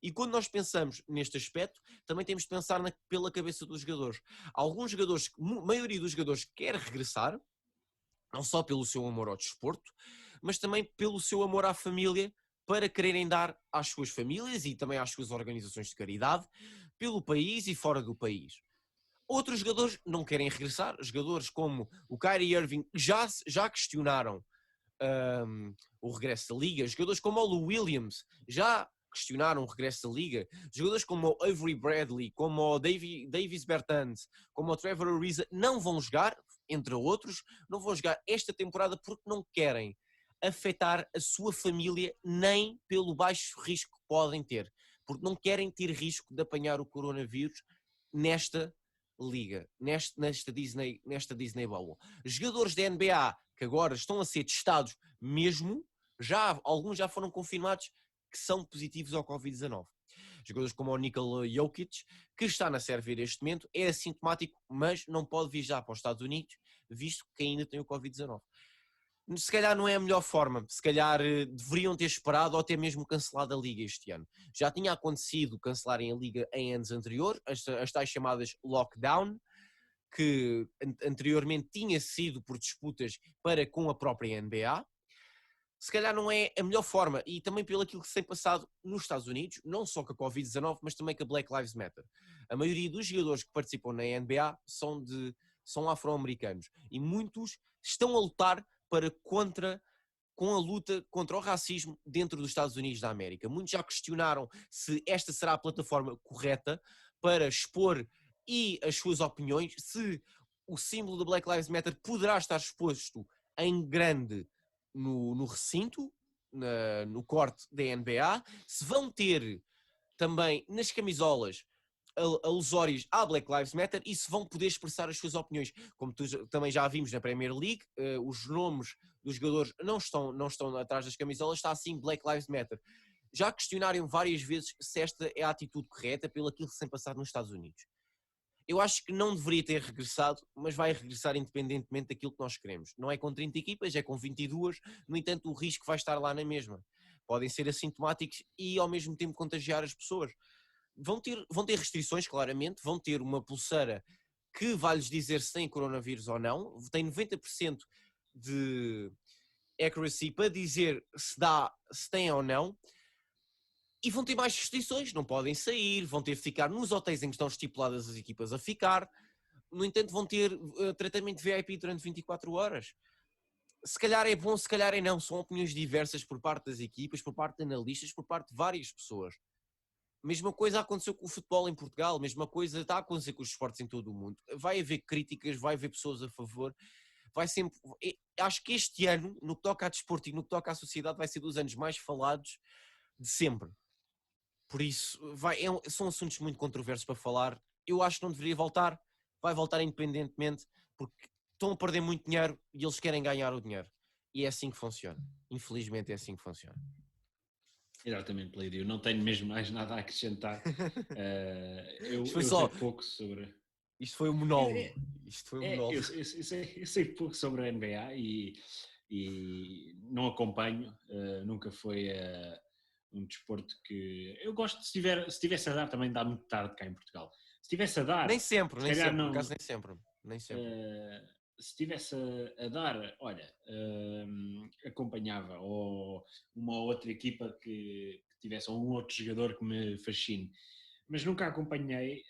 E quando nós pensamos neste aspecto, também temos de pensar pela cabeça dos jogadores. Alguns jogadores, a maioria dos jogadores quer regressar, não só pelo seu amor ao desporto, mas também pelo seu amor à família, para quererem dar às suas famílias e também às suas organizações de caridade, pelo país e fora do país. Outros jogadores não querem regressar, jogadores como o Kyrie Irving já questionaram o regresso da Liga, jogadores como o Lou Williams já questionaram o regresso da Liga, jogadores como o Avery Bradley, como o Davis Bertans, como o Trevor Ariza não vão jogar, entre outros, não vão jogar esta temporada porque não querem afetar a sua família nem pelo baixo risco que podem ter, porque não querem ter risco de apanhar o coronavírus nesta liga, nesta Disney Bubble. Jogadores da NBA que agora estão a ser testados mesmo, alguns já foram confirmados que são positivos ao Covid-19. Jogadores como o Nikola Jokic, que está na Sérvia neste momento, é assintomático, mas não pode viajar para os Estados Unidos, visto que ainda tem o Covid-19. Se calhar não é a melhor forma, se calhar deveriam ter esperado ou até mesmo cancelado a Liga este ano. Já tinha acontecido cancelarem a Liga em anos anteriores, as tais chamadas lockdown, que anteriormente tinha sido por disputas para com a própria NBA. Se calhar não é a melhor forma, e também pelo aquilo que se tem passado nos Estados Unidos, não só com a Covid-19, mas também com a Black Lives Matter. A maioria dos jogadores que participam na NBA são afro-americanos, e muitos estão a lutar com a luta contra o racismo dentro dos Estados Unidos da América. Muitos já questionaram se esta será a plataforma correta para expor e as suas opiniões, se o símbolo da Black Lives Matter poderá estar exposto em grande no recinto, no corte da NBA, se vão ter também nas camisolas alusórios à Black Lives Matter e se vão poder expressar as suas opiniões. Como também já vimos na Premier League, os nomes dos jogadores não estão atrás das camisolas, está assim Black Lives Matter. Já questionaram várias vezes se esta é a atitude correta pelo aquilo que se tem passado nos Estados Unidos. Eu acho que não deveria ter regressado, mas vai regressar independentemente daquilo que nós queremos. Não é com 30 equipas, é com 22, no entanto o risco vai estar lá na mesma. Podem ser assintomáticos e ao mesmo tempo contagiar as pessoas. Vão ter restrições, claramente, vão ter uma pulseira que vai-lhes dizer se têm coronavírus ou não, tem 90% de accuracy para dizer se têm ou não, e vão ter mais restrições, não podem sair, vão ter de ficar nos hotéis em que estão estipuladas as equipas a ficar, no entanto vão ter tratamento VIP durante 24 horas. Se calhar é bom, se calhar é não, são opiniões diversas por parte das equipas, por parte de analistas, por parte de várias pessoas. Mesma coisa aconteceu com o futebol em Portugal, mesma coisa está a acontecer com os esportes em todo o mundo. Vai haver críticas, vai haver pessoas a favor, vai sempre... Acho que este ano, no que toca a desporto e no que toca à sociedade, vai ser dos anos mais falados de sempre. Por isso, são assuntos muito controversos para falar. Eu acho que não deveria voltar, vai voltar independentemente, porque estão a perder muito dinheiro e eles querem ganhar o dinheiro. E é assim que funciona. Infelizmente é assim que funciona. Exatamente, Lídio. Não tenho mesmo mais nada a acrescentar. Eu Isto foi sei pouco sobre. Isto foi um monólogo. Isto foi um monólogo. Eu sei pouco sobre a NBA e não acompanho. Nunca foi um desporto que. Eu gosto, se tivesse a dar, também dá muito tarde cá em Portugal. Se tivesse a dar, Nem sempre, se nem calhar sempre. Por não. acaso, nem sempre. Nem sempre. Se tivesse a dar, olha, acompanhava, ou uma outra equipa que tivesse, ou um outro jogador que me fascine, mas nunca acompanhei.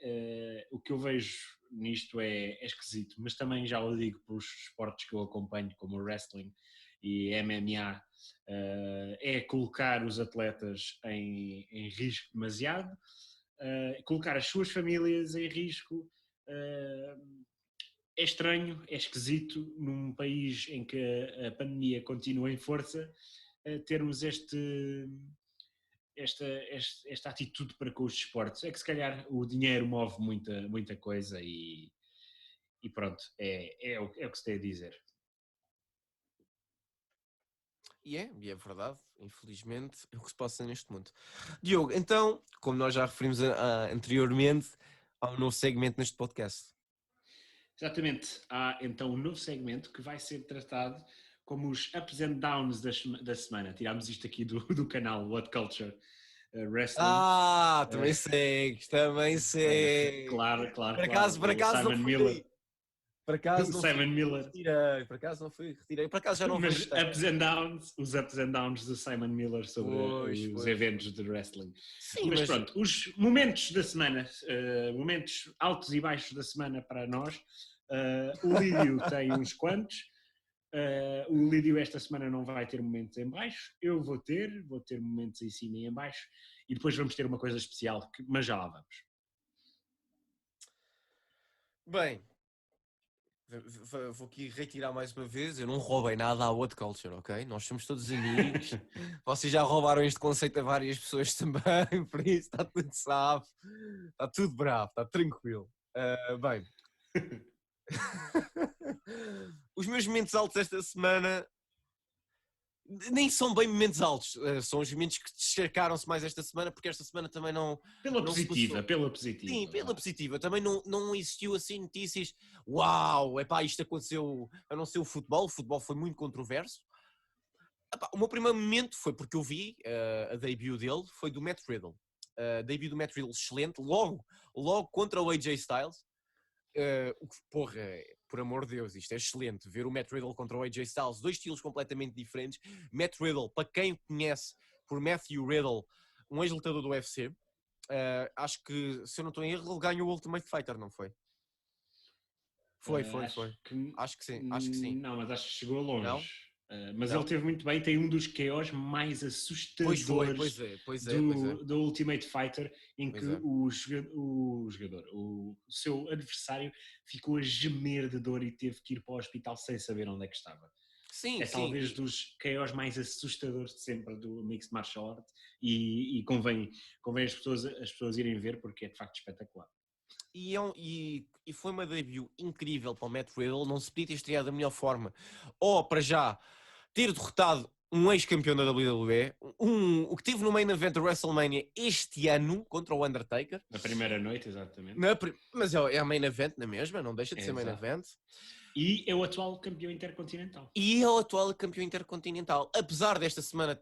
O que eu vejo nisto é esquisito, mas também já o digo pelos esportes que eu acompanho, como o wrestling e MMA, é colocar os atletas em risco demasiado, colocar as suas famílias em risco. É estranho, é esquisito, num país em que a pandemia continua em força, termos esta atitude para com os desportos. É que se calhar o dinheiro move muita coisa e pronto, é o que se tem a dizer. E é verdade, infelizmente, é o que se passa neste mundo. Diogo, então, como nós já referimos anteriormente, há um novo segmento neste podcast. Exatamente, há então um novo segmento que vai ser tratado como os ups and downs da semana. Tirámos isto aqui do canal What Culture Wrestling. Também segues, também segues. Claro, Por claro. acaso O não Simon fui Miller. aí. Por acaso O não Simon fui, Miller. retirei. Por acaso não fui, retirei. Por acaso já não Mas vejo tanto. os ups and downs do Simon Miller sobre os eventos de wrestling. Sim, mas pronto, os momentos da semana, momentos altos e baixos da semana para nós. O Lídio tem uns quantos. O Lídio esta semana não vai ter momentos em baixo. Eu vou ter momentos em cima e em baixo. E depois vamos ter uma coisa especial, mas já lá vamos. Bem, vou aqui retirar mais uma vez, eu não roubei nada à What Culture, ok? Nós somos todos amigos, vocês já roubaram este conceito a várias pessoas também, por isso está tudo safo, está tudo bravo, está tranquilo. Bem, os meus momentos altos esta semana nem são bem momentos altos, são os momentos que destacaram-se mais esta semana, porque esta semana também não se passou. Pela positiva. Sim, pela positiva. Também não existiu assim notícias, uau, epá, isto aconteceu, a não ser o futebol foi muito controverso. Epá, o meu primeiro momento foi porque eu vi a debut dele, foi do Matt Riddle. Debut do Matt Riddle excelente, logo contra o AJ Styles. Porra, por amor de Deus, isto é excelente, ver o Matt Riddle contra o AJ Styles, dois estilos completamente diferentes. Matt Riddle, para quem conhece por Matthew Riddle, um ex-lutador do UFC, acho que, se eu não estou em erro, ele ganhou o Ultimate Fighter, não foi? Foi. Acho que sim. Não, mas acho que chegou longe. Não? Mas Não? ele teve muito bem, tem um dos KOs mais assustadores Pois é. do Ultimate Fighter, em que É. o seu adversário ficou a gemer de dor e teve que ir para o hospital sem saber onde é que estava. Sim. Talvez dos KOs mais assustadores de sempre do Mixed Martial Art e convém as pessoas irem ver porque é de facto espetacular. E foi uma debut incrível para o Matt Riddle, não se podia ter estreado da melhor forma. Ou, para já, ter derrotado um ex-campeão da WWE, o que teve no main event da WrestleMania este ano, contra o Undertaker. Na primeira noite, exatamente. Mas é a main event na mesma, não deixa de ser main event. E é o atual campeão intercontinental. Apesar desta semana,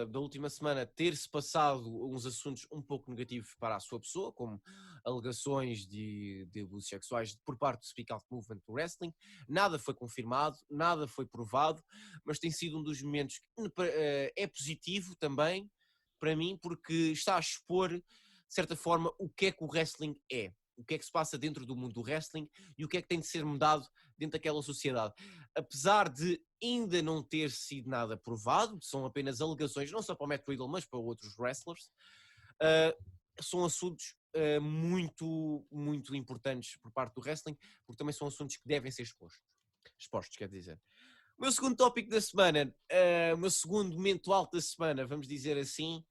da última semana, ter-se passado uns assuntos um pouco negativos para a sua pessoa, como alegações de abusos sexuais por parte do Speak Out Movement do Wrestling, nada foi confirmado, nada foi provado, mas tem sido um dos momentos que é positivo também para mim, porque está a expor, de certa forma, o que é que o wrestling é. O que é que se passa dentro do mundo do wrestling e o que é que tem de ser mudado dentro daquela sociedade. Apesar de ainda não ter sido nada provado, são apenas alegações, não só para o Matt Riddle, mas para outros wrestlers, são assuntos muito, muito importantes por parte do wrestling, porque também são assuntos que devem ser expostos, quer dizer. O meu segundo tópico da semana, o meu segundo momento alto da semana, vamos dizer assim,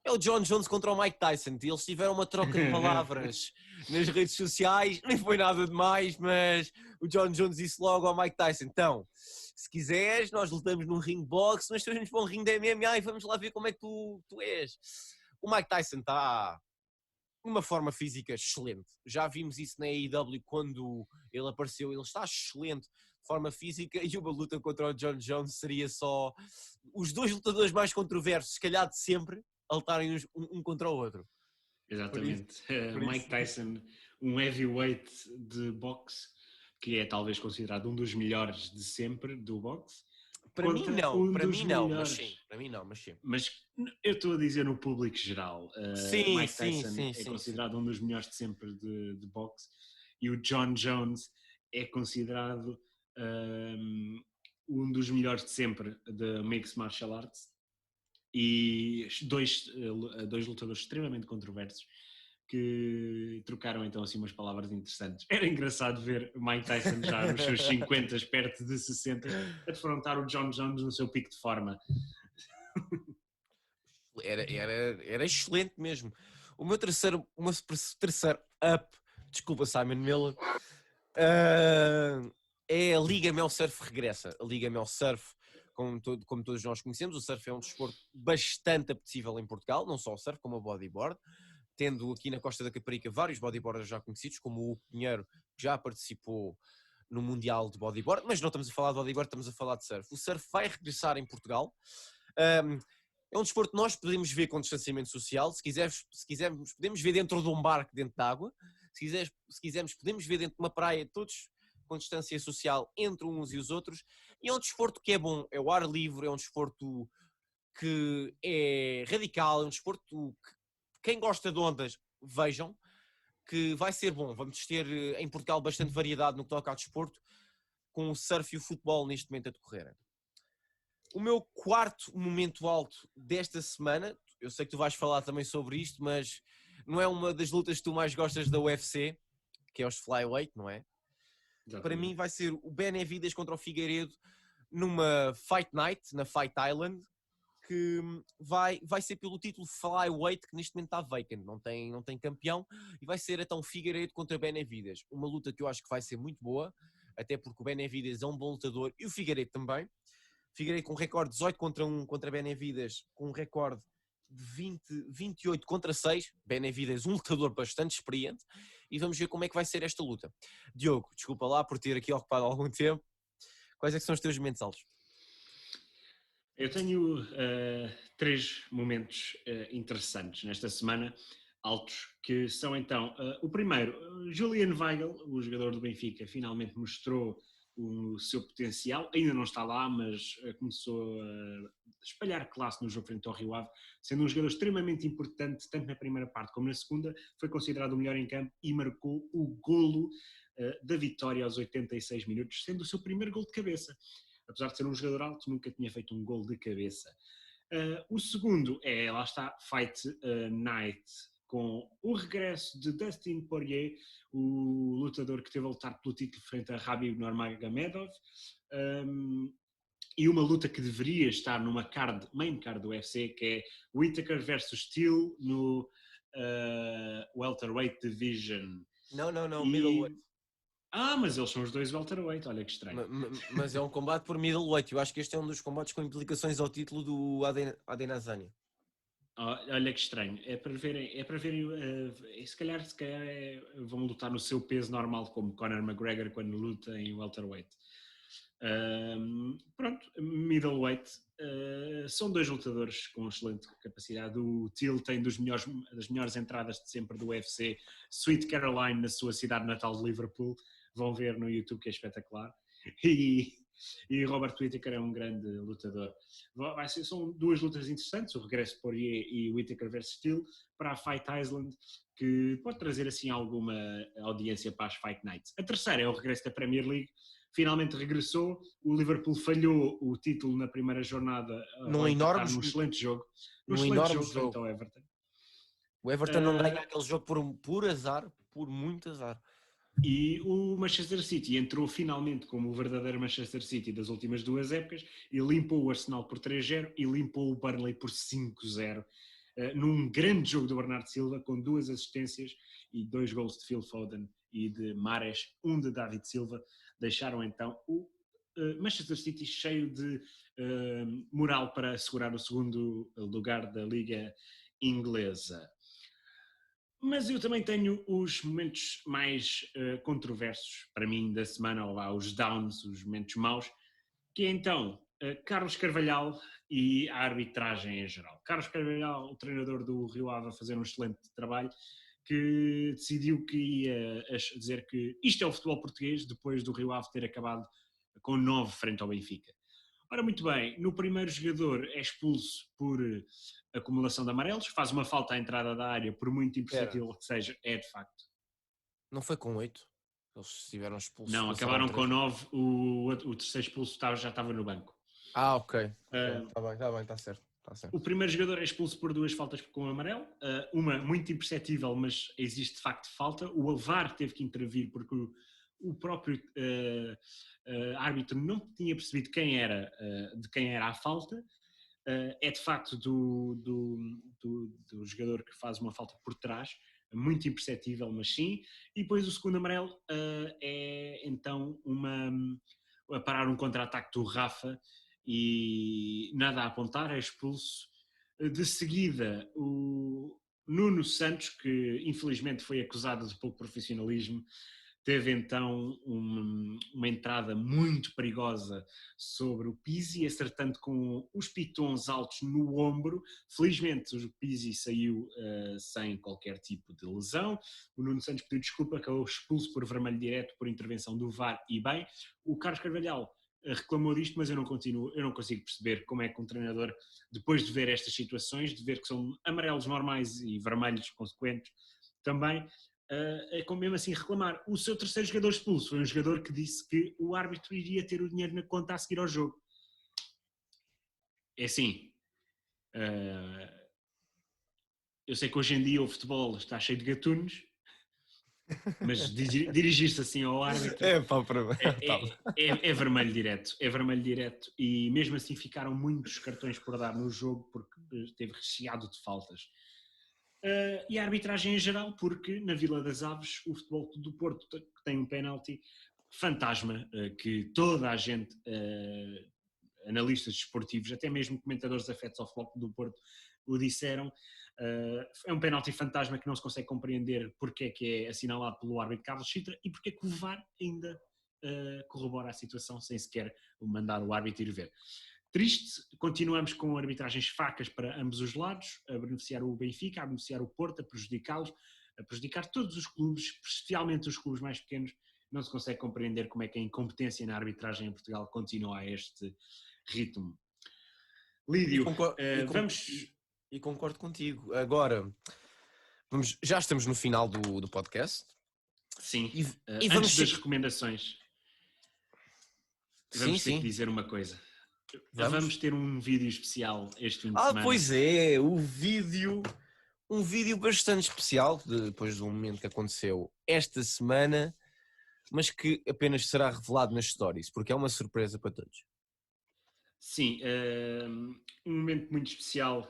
é o John Jones contra o Mike Tyson. Eles tiveram uma troca de palavras nas redes sociais, nem foi nada demais, mas o John Jones disse logo ao Mike Tyson: então, se quiseres, nós lutamos num ring box, mas vamos para um ring de MMA e vamos lá ver como é que tu és. O Mike Tyson está numa forma física excelente. Já vimos isso na AEW quando ele apareceu, ele está excelente de forma física, e uma luta contra o John Jones seria só os dois lutadores mais controversos, se calhar de sempre, a lutarem um contra o outro. Exatamente. Mike Tyson, um heavyweight de boxe, que é talvez considerado um dos melhores de sempre do boxe. Para mim não, mas sim. Mas eu estou a dizer no público geral. Mike Tyson é considerado um dos melhores de sempre de boxe, e o John Jones é considerado um dos melhores de sempre de Mixed Martial Arts. E dois lutadores extremamente controversos que trocaram então assim umas palavras interessantes. Era engraçado ver Mike Tyson já nos seus 50, perto de 60, a defrontar o John Jones no seu pico de forma. Era excelente mesmo. O meu terceiro up, desculpa Simon Miller, É a Liga Mel Surf regressa. A Liga Mel Surf, como todos nós conhecemos, o surf é um desporto bastante apetecível em Portugal, não só o surf, como o bodyboard, tendo aqui na Costa da Caparica vários bodyboarders já conhecidos, como o Pinheiro, que já participou no Mundial de Bodyboard, mas não estamos a falar de bodyboard, estamos a falar de surf. O surf vai regressar em Portugal. É um desporto que nós podemos ver com distanciamento social. Se quisermos, podemos ver dentro de um barco, dentro de água. Se quisermos, podemos ver dentro de uma praia, todos com distância social entre uns e os outros. E é um desporto que é bom, é o ar livre, é um desporto que é radical, é um desporto que quem gosta de ondas, vejam, que vai ser bom. Vamos ter em Portugal bastante variedade no que toca ao desporto, com o surf e o futebol neste momento a decorrer. O meu quarto momento alto desta semana, eu sei que tu vais falar também sobre isto, mas não é uma das lutas que tu mais gostas da UFC, que é os flyweight, não é? Exatamente. Para mim vai ser o Benavidez contra o Figueiredo numa Fight Night, na Fight Island, que vai ser pelo título flyweight, que neste momento está vacant, não tem campeão, e vai ser então Figueiredo contra Benavidez. Uma luta que eu acho que vai ser muito boa, até porque o Benavidez é um bom lutador e o Figueiredo também. Figueiredo com um recorde 18 contra 1 contra Benavidez, com um recorde de 28 contra 6. Benavidez, um lutador bastante experiente. E vamos ver como é que vai ser esta luta. Diogo, desculpa lá por ter aqui ocupado algum tempo. Quais é que são os teus momentos altos? Eu tenho 3 momentos interessantes nesta semana, altos, que são então, o primeiro, Julian Weigl, o jogador do Benfica, finalmente mostrou o seu potencial, ainda não está lá, mas começou a espalhar classe no jogo frente ao Rio Ave, sendo um jogador extremamente importante, tanto na primeira parte como na segunda, foi considerado o melhor em campo e marcou o golo da vitória aos 86 minutos, sendo o seu primeiro golo de cabeça. Apesar de ser um jogador alto, nunca tinha feito um golo de cabeça. O segundo é, lá está, Fight Night, com o regresso de Dustin Poirier, o lutador que teve a lutar pelo título frente a Khabib Nurmagomedov, e uma luta que deveria estar numa main card do UFC, que é Whittaker versus Steele no Welterweight Division. Não, Middleweight. Mas eles são os dois welterweight, olha que estranho. Mas é um combate por middleweight. Eu acho que este é um dos combates com implicações ao título do Adesanya. Olha que estranho. É para verem se calhar vão lutar no seu peso normal, como Conor McGregor quando luta em welterweight. Pronto, middleweight. São dois lutadores com excelente capacidade. O Till tem das melhores entradas de sempre do UFC. Sweet Caroline, na sua cidade natal de Liverpool. Vão ver no YouTube, que é espetacular. E Robert Whittaker é um grande lutador. São duas lutas interessantes, o regresso de Poirier e Whittaker vs Steele, para a Fight Island, que pode trazer assim alguma audiência para as Fight Nights. A terceira é o regresso da Premier League. Finalmente regressou, o Liverpool falhou o título na primeira jornada num excelente jogo. Num excelente jogo frente ao Everton. O Everton não ganha aquele jogo por azar, por muito azar. E o Manchester City entrou finalmente como o verdadeiro Manchester City das últimas duas épocas e limpou o Arsenal por 3-0 e limpou o Burnley por 5-0. Num grande jogo do Bernardo Silva, com 2 assistências e 2 gols de Phil Foden e de Mahrez, um de David Silva, deixaram então o Manchester City cheio de moral para assegurar o segundo lugar da Liga Inglesa. Mas eu também tenho os momentos mais controversos para mim da semana, ou lá os downs, os momentos maus, que é então Carlos Carvalhal e a arbitragem em geral. Carlos Carvalhal, o treinador do Rio Ave, a fazer um excelente trabalho, que decidiu que ia dizer que isto é o futebol português, depois do Rio Ave ter acabado com 9 frente ao Benfica. Ora, muito bem, no primeiro jogador é expulso por acumulação de amarelos, faz uma falta à entrada da área, por muito imperceptível que seja, é de facto. Não foi com 8? Eles estiveram expulsos. Não, acabaram com 9, o terceiro expulso já estava no banco. Ok. Está bem, está certo. O primeiro jogador é expulso por 2 faltas com amarelo, uma muito imperceptível, mas existe de facto falta. O VAR teve que intervir porque o próprio árbitro não tinha percebido de quem era a falta. É de facto do jogador que faz uma falta por trás, muito imperceptível, mas sim. E depois o segundo amarelo é então a parar um contra-ataque do Rafa e nada a apontar, é expulso. De seguida, o Nuno Santos, que infelizmente foi acusado de pouco profissionalismo, teve então uma entrada muito perigosa sobre o Pizzi, acertando com os pitons altos no ombro. Felizmente o Pizzi saiu sem qualquer tipo de lesão. O Nuno Santos pediu desculpa, acabou expulso por vermelho direto por intervenção do VAR e bem. O Carlos Carvalhal reclamou disto, mas eu não consigo perceber como é que um treinador, depois de ver estas situações, de ver que são amarelos normais e vermelhos consequentes também, é como mesmo assim reclamar. O seu terceiro jogador expulso foi um jogador que disse que o árbitro iria ter o dinheiro na conta a seguir ao jogo. É assim, eu sei que hoje em dia o futebol está cheio de gatunos, mas dirigir-se assim ao árbitro é vermelho direto, e mesmo assim ficaram muitos cartões por dar no jogo porque esteve recheado de faltas. E a arbitragem em geral, porque na Vila das Aves o Futebol do Porto tem um penalti fantasma, que toda a gente, analistas desportivos, até mesmo comentadores afetos ao Futebol do Porto, o disseram. É um penalti fantasma que não se consegue compreender porque é que é assinalado pelo árbitro Carlos Chitra e porque é que o VAR ainda corrobora a situação sem sequer mandar o árbitro ir ver. Triste, continuamos com arbitragens fracas para ambos os lados, a beneficiar o Benfica, a beneficiar o Porto, a prejudicá-los, a prejudicar todos os clubes, especialmente os clubes mais pequenos. Não se consegue compreender como é que a incompetência na arbitragem em Portugal continua a este ritmo. Lídio, E concordo contigo. Agora, já estamos no final do podcast. Sim, e antes das recomendações, vamos ter que dizer uma coisa. Vamos ter um vídeo especial este fim de semana. Pois é, um vídeo bastante especial, depois do momento que aconteceu esta semana, mas que apenas será revelado nas stories, porque é uma surpresa para todos. Sim, um momento muito especial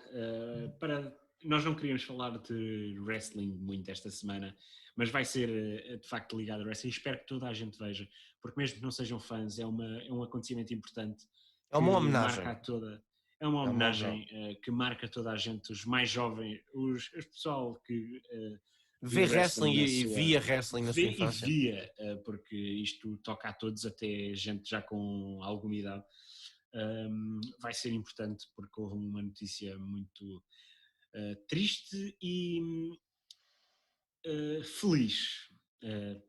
nós não queríamos falar de wrestling muito esta semana, mas vai ser de facto ligado a wrestling. Espero que toda a gente veja, porque mesmo que não sejam fãs, é um acontecimento importante. É uma homenagem. É uma homenagem que marca toda a gente, os mais jovens, os pessoal que vê wrestling e via wrestling na sua infância. E via, porque isto toca a todos, até gente já com alguma idade. Vai ser importante porque houve uma notícia muito triste e feliz,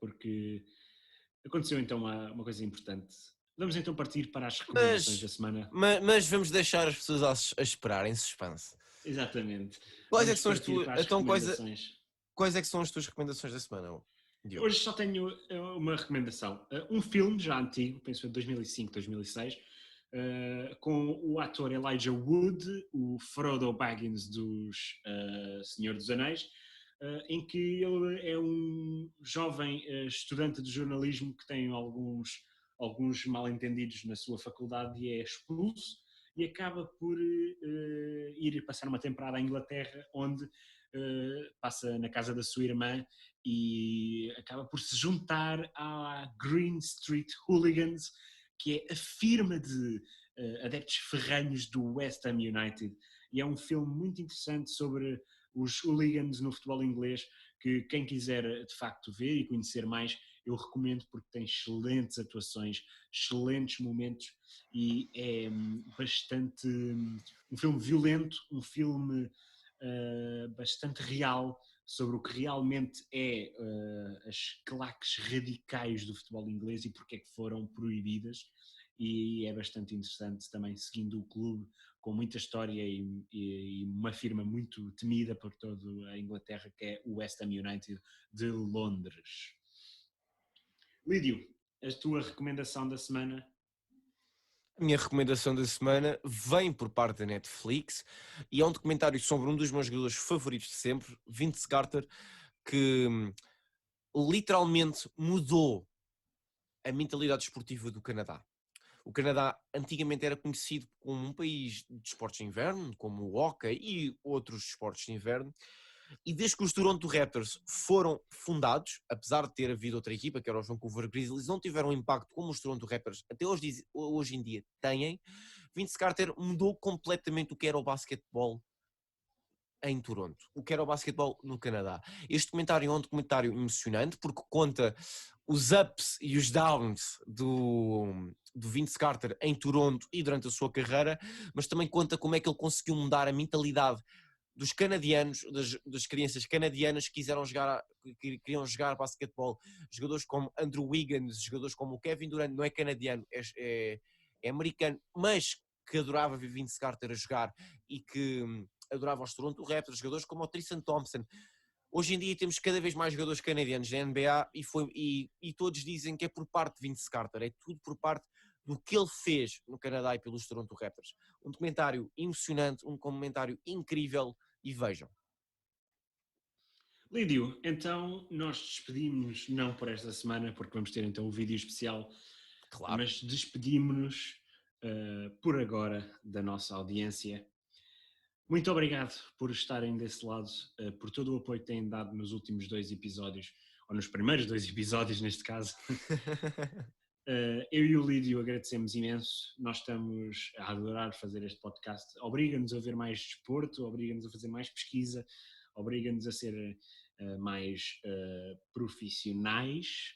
porque aconteceu então uma coisa importante. Vamos então partir para as recomendações da semana. Mas vamos deixar as pessoas a esperar em suspense. Exatamente. Quais é que são as tuas quais é que são as tuas recomendações da semana, Diogo? Hoje só tenho uma recomendação. Um filme já antigo, penso em 2005, 2006, com o ator Elijah Wood, o Frodo Baggins dos Senhor dos Anéis, em que ele é um jovem estudante de jornalismo que tem alguns mal-entendidos na sua faculdade e é expulso e acaba por ir passar uma temporada à Inglaterra, onde passa na casa da sua irmã e acaba por se juntar à Green Street Hooligans, que é a firma de adeptos ferranhos do West Ham United, e é um filme muito interessante sobre os hooligans no futebol inglês, que quem quiser de facto ver e conhecer mais, eu recomendo, porque tem excelentes atuações, excelentes momentos e é bastante um filme violento, um filme bastante real sobre o que realmente é as claques radicais do futebol inglês e porque é que foram proibidas, e é bastante interessante também, seguindo o clube com muita história e uma firma muito temida por toda a Inglaterra, que é o West Ham United de Londres. Lídio, a tua recomendação da semana? A minha recomendação da semana vem por parte da Netflix e é um documentário sobre um dos meus jogadores favoritos de sempre, Vince Carter, que literalmente mudou a mentalidade esportiva do Canadá. O Canadá antigamente era conhecido como um país de esportes de inverno, como o hóquei e outros esportes de inverno, E desde que os Toronto Raptors foram fundados, apesar de ter havido outra equipa, que era os Vancouver Grizzlies, não tiveram um impacto como os Toronto Raptors até hoje em dia têm. Vince Carter mudou completamente o que era o basquetebol em Toronto, o que era o basquetebol no Canadá. Este documentário é um documentário emocionante porque conta os ups e os downs do Vince Carter em Toronto e durante a sua carreira, mas também conta como é que ele conseguiu mudar a mentalidade dos canadianos, das crianças canadianas que queriam jogar basquetebol. Jogadores como Andrew Wiggins, jogadores como o Kevin Durant, não é canadiano, é americano, mas que adorava ver Vince Carter a jogar e que adorava os Toronto Raptors, jogadores como o Tristan Thompson. Hoje em dia temos cada vez mais jogadores canadianos na NBA e todos dizem que é por parte de Vince Carter, é tudo por parte do que ele fez no Canadá e pelos Toronto Raptors. Um documentário emocionante, um comentário incrível e vejam. Lídio, então nós despedimos-nos, não por esta semana, porque vamos ter então um vídeo especial, Claro. mas despedimos-nos por agora da nossa audiência. Muito obrigado por estarem desse lado, por todo o apoio que têm dado nos últimos 2 episódios, ou nos primeiros 2 episódios neste caso. Eu e o Lídio agradecemos imenso, nós estamos a adorar fazer este podcast, obriga-nos a ver mais desporto, obriga-nos a fazer mais pesquisa, obriga-nos a ser mais profissionais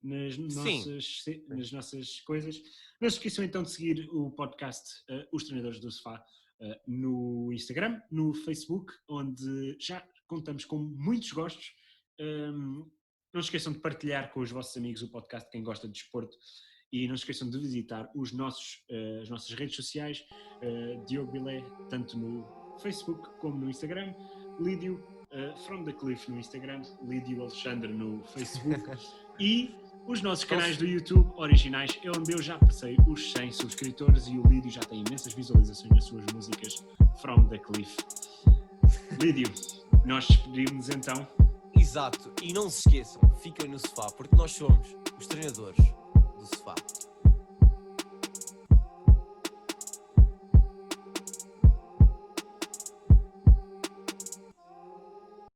nas nossas coisas. Não se esqueçam então de seguir o podcast Os Treinadores do Sofá no Instagram, no Facebook, onde já contamos com muitos gostos. Não se esqueçam de partilhar com os vossos amigos o podcast, quem gosta de desporto, e não se esqueçam de visitar as nossas redes sociais, Diogo Bilé, tanto no Facebook como no Instagram, Lídio From the Cliff no Instagram, Lídio Alexandre no Facebook e os nossos canais do YouTube originais, é onde eu já passei os 100 subscritores e o Lídio já tem imensas visualizações nas suas músicas From the Cliff. Lídio, nós despedimos então. Exato, e não se esqueçam, fiquem no sofá, porque nós somos os treinadores do sofá.